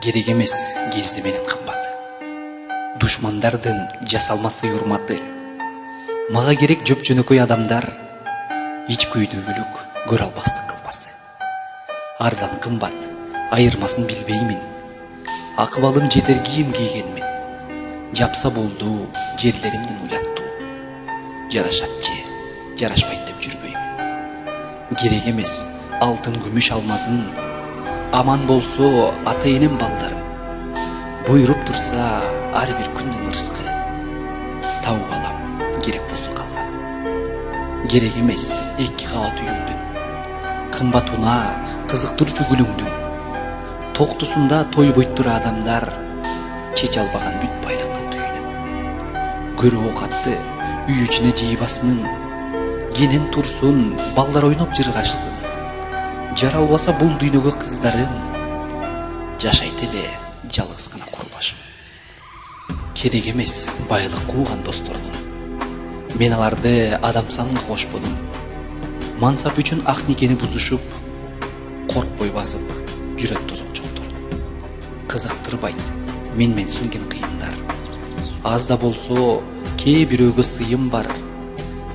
Керек эмес кезде менен кымбат. Душмандардын жасалмасы урматы. Мага керек жөп-жөнөкөй адамдар, ич күйдүүлүк көрө албастык кылмасы. Арзан кымбат, айырмасын билбеймин. Акыбалым жетер кийим кийгенмин. Жапса болду жерлеримдин уяттуу. Жарашат же, жарашпайт деп жүрбөймүн. Керек эмес алтын күмүш алмазың, аман болсо ата энем балдарым. Буйруп турса ар бир күндүн ырыскы, тауып алам керек болсо калганын. Керек эмес эки кабат үйүңдүн, кымбат унаа кызыктырчу гүлүңдүн. Токтусунда тойбойт тура адамдар, чеч албаган бүт байлыктын түйүнүн. Көрө оокатты үй ичине жыйбасмын, кенен турсун балдар ойноп жыргашсын. Жаралбаса бул дүйнөгө кыздарым, жашайт эле жалгыз гана курбашым. Керек эмес байлык кууган достордун, мен аларды адам санына кошподум. Мансап үчүн ак никени бузушуп, коркпой басып жүрөт тозокчоктор. Кызыктырбайт менмен сиңген кыйындар. Аз да болсо кээ бирөөгө сыйым бар,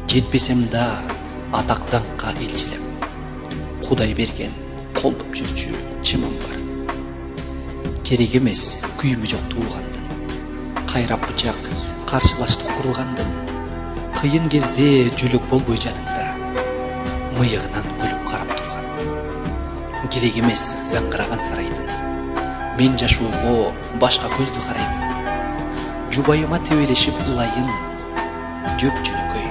жетпесем да атак даңкка элчилеп. Кудай берген колдоп жүрчү чымым бар. Керек эмес күйүмү жок туугандын, кайрап бычак каршылаштык кургандын. Кыйын кезде жөлөк болбой жаныңда, мыйыгынан күлүп карап тургандын. Керек эмес заңгыраган сарайдын, мен жашоого башка көздү караймын. Жубайыма тебелешип ылайын, жөп-жөнөкөй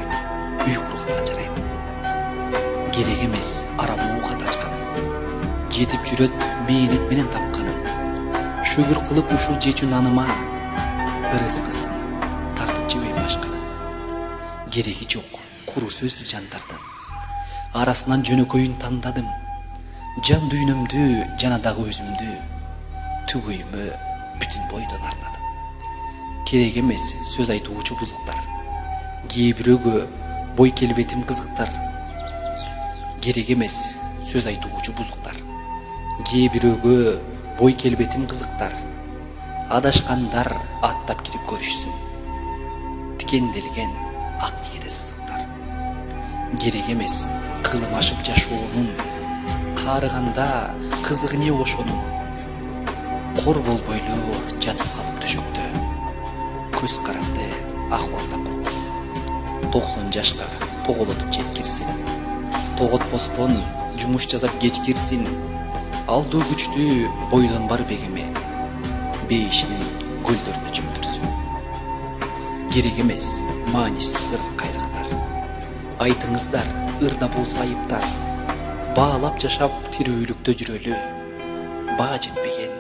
үй курганга жараймын. Керек эмес арамуу кат ачканын, жетип жүрөт мээнет менен тапканын. Шүгүр кылып ушул жечү наныма, ырыскысын тартып жебейм башканын. Кереги жок куру сөздүү жандардын, арасынан жөнөкөйүн тандадым. Жан дүйнөмдү жана дагы өзүмдү, түгөйүмө бүтүн бойдон арнадым. Керек эмес сөз айтуучу бузуктар, кээ бирөөгө бой келбетим кызыктар. Керек эмес сөз айтуучу бузуктар, кээ бирөөгө бой келбетим кызыктар. Адашкандар аттап кирип көрүшсүн, тикенделген ак тигеде сызыктар. Керек эмес кылым ашып жашоонун, каарыганда кызыгы не ошонун. Кор болбойлу жатып калып төшөктө, көз каранды акыбалдан корком. 90 жашка тоголотуп жеткирсин, тоготпостон жумуш жасап кеч кирсин. Алдуу күчтүү бойдон бар бегиме, бейишинин көлдөрүнө чөктүрсүн. Керек эмес маанисиз ыр кайрыктар, айтыңыздар ырда болсо айыптар. Баалап жашап тирүүлүктө жүрөлү, баа жетпеген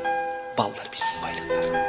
балдар биздин байлыктар.